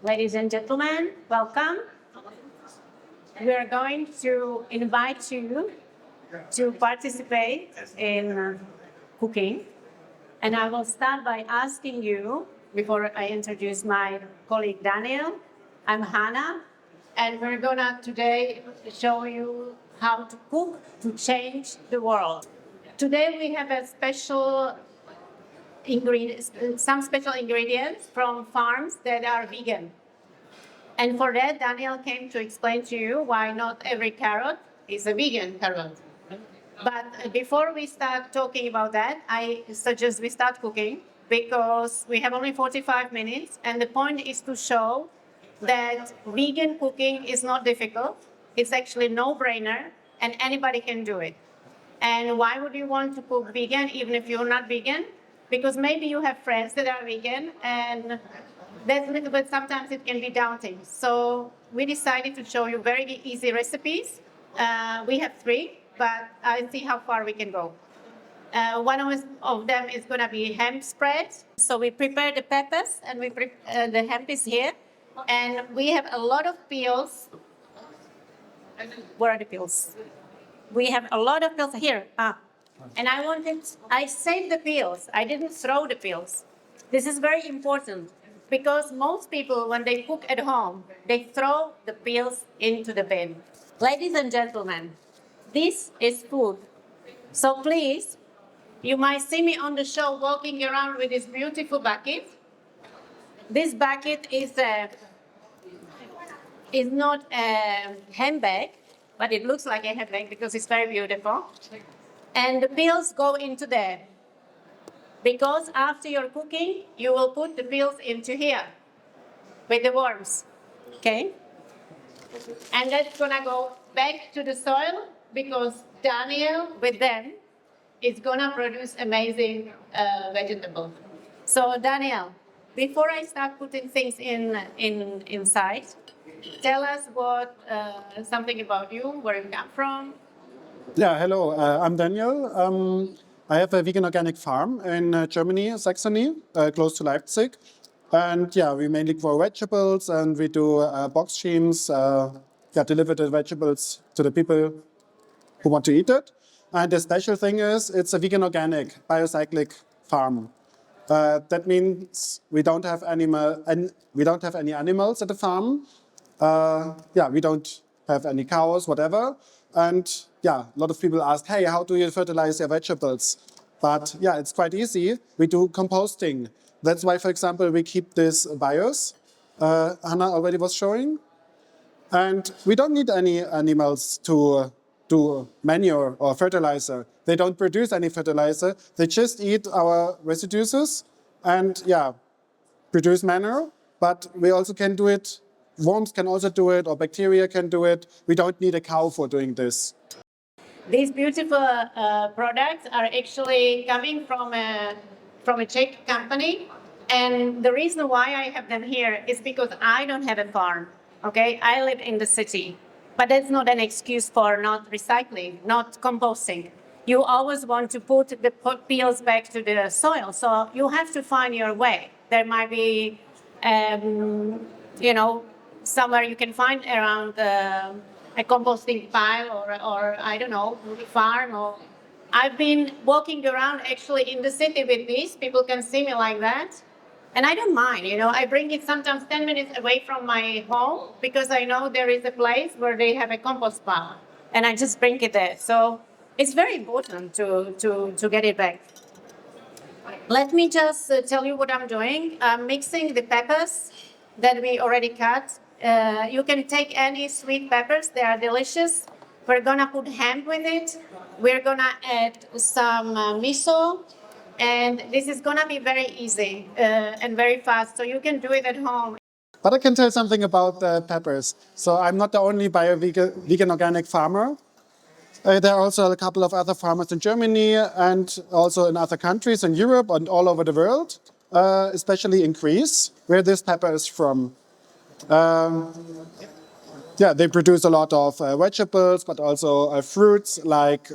Ladies and gentlemen, welcome. We are going to invite you to participate in cooking. And I will start by asking you, before I introduce my colleague Daniel, I'm Hana, and we're gonna today show you how to cook to change the world. Today we have a some special ingredients from farms that are vegan. And for that, Daniel came to explain to you why not every carrot is a vegan carrot. But before we start talking about that, I suggest we start cooking because we have only 45 minutes. And the point is to show that vegan cooking is not difficult. It's actually no-brainer and anybody can do it. And why would you want to cook vegan even if you're not vegan? Because maybe you have friends that are vegan and that's a little bit, sometimes it can be daunting. So we decided to show you very easy recipes. We have 3, but I'll see how far we can go. One of them is going to be hemp spread. So we prepare the peppers and the hemp is here. And we have a lot of peels. Where are the peels? We have a lot of peels here. And I saved the peels. I didn't throw the peels. This is very important because most people, when they cook at home, they throw the peels into the bin. Ladies and gentlemen, this is food. So please, you might see me on the show walking around with this beautiful bucket. This bucket is not a handbag, but it looks like a handbag because it's very beautiful. And the peels go into there. Because after you're cooking, you will put the peels into here with the worms, okay? And that's gonna go back to the soil because Daniel, with them, is gonna produce amazing vegetables. So Daniel, before I start putting things inside, tell us something about you, where you come from. Yeah, hello, I'm Daniel. I have a vegan organic farm in Germany, Saxony, close to Leipzig. And yeah, we mainly grow vegetables and we do box schemes, deliver the vegetables to the people who want to eat it. And the special thing is it's a vegan organic, biocyclic farm. That means we don't have any animals at the farm. We don't have any cows, whatever. And yeah, a lot of people ask, hey, how do you fertilize your vegetables? But yeah, it's quite easy. We do composting. That's why, for example, we keep this bios, Hana already was showing. And we don't need any animals to do manure or fertilizer. They don't produce any fertilizer. They just eat our residues and yeah, produce manure. But we also can do it. Worms can also do it, or bacteria can do it. We don't need a cow for doing this. These beautiful products are actually coming from a Czech company. And the reason why I have them here is because I don't have a farm, okay? I live in the city. But that's not an excuse for not recycling, not composting. You always want to put the peels back to the soil, so you have to find your way. There might be, somewhere you can find around a composting pile or I don't know, farm. Or I've been walking around actually in the city with these. People can see me like that. And I don't mind, I bring it sometimes 10 minutes away from my home because I know there is a place where they have a compost pile. And I just bring it there. So it's very important to get it back. Let me just tell you what I'm doing. I'm mixing the peppers that we already cut. You can take any sweet peppers, they are delicious. We're gonna put hemp with it. We're gonna add some miso. And this is gonna be very easy and very fast, so you can do it at home. But I can tell something about the peppers. So I'm not the only vegan organic farmer. There are also a couple of other farmers in Germany and also in other countries in Europe and all over the world, especially in Greece, where this pepper is from. They produce a lot of vegetables, but also fruits like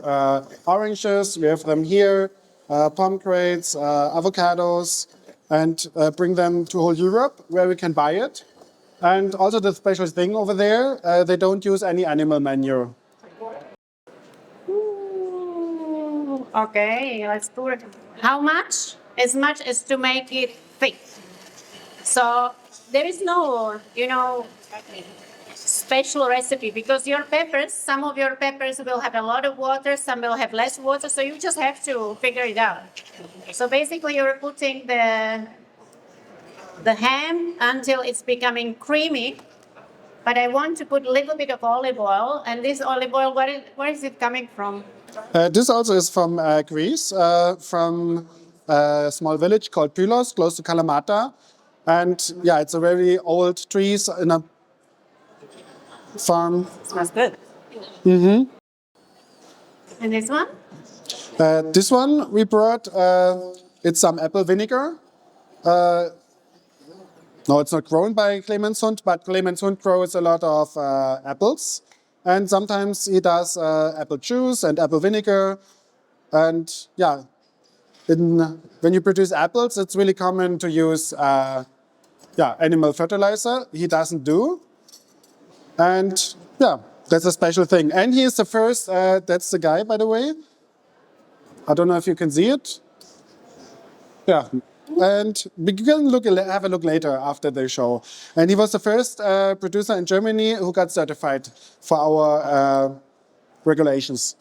oranges. We have them here, pomegranates, avocados, and bring them to whole Europe where we can buy it. And also the special thing over there, they don't use any animal manure. Ooh, okay, let's pour it. How much? As much as to make it thick. So there is no, special recipe because your peppers, some of your peppers will have a lot of water, some will have less water, so you just have to figure it out. So basically you're putting the ham until it's becoming creamy, but I want to put a little bit of olive oil, and this olive oil, where is it coming from? This also is from Greece, from a small village called Pylos, close to Kalamata. And yeah, it's a very old trees in a farm. Smells good. Mm-hmm. And this one? This one we brought, it's some apple vinegar. No, it's not grown by Clemens Hund, but Clemens Hund grows a lot of apples. And sometimes he does apple juice and apple vinegar. And yeah, when you produce apples, it's really common to use animal fertilizer. He doesn't do. And yeah, that's a special thing. And he is the first, that's the guy, by the way. I don't know if you can see it. Yeah. And we can have a look later after the show. And he was the first producer in Germany who got certified for our regulations.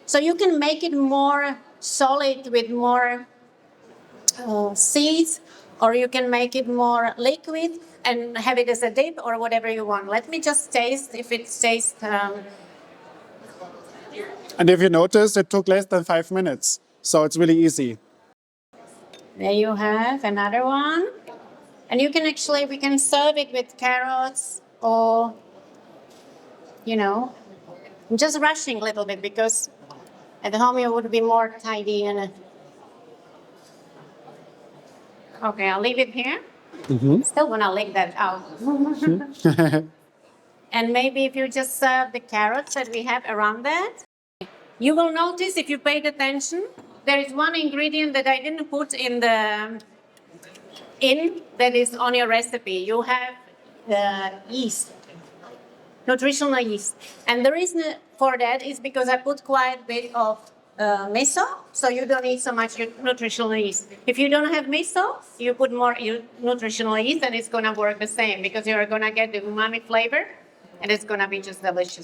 So you can make it more solid with more seeds, or you can make it more liquid and have it as a dip or whatever you want. Let me just taste if it tastes. And if you notice, it took less than 5 minutes. So it's really easy. There you have another one. And we can serve it with carrots or, I'm just rushing a little bit because at home it would be more tidy. Okay, I'll leave it here. Mm-hmm. Still want to lick that out. And maybe if you just serve the carrots that we have around that, you will notice if you paid attention, there is one ingredient that I didn't put in that is on your recipe. You have the yeast, nutritional yeast. And the reason for that is because I put quite a bit of miso, so you don't need so much nutritional yeast. If you don't have miso, you put more nutritional yeast and it's going to work the same because you're going to get the umami flavor and it's going to be just delicious.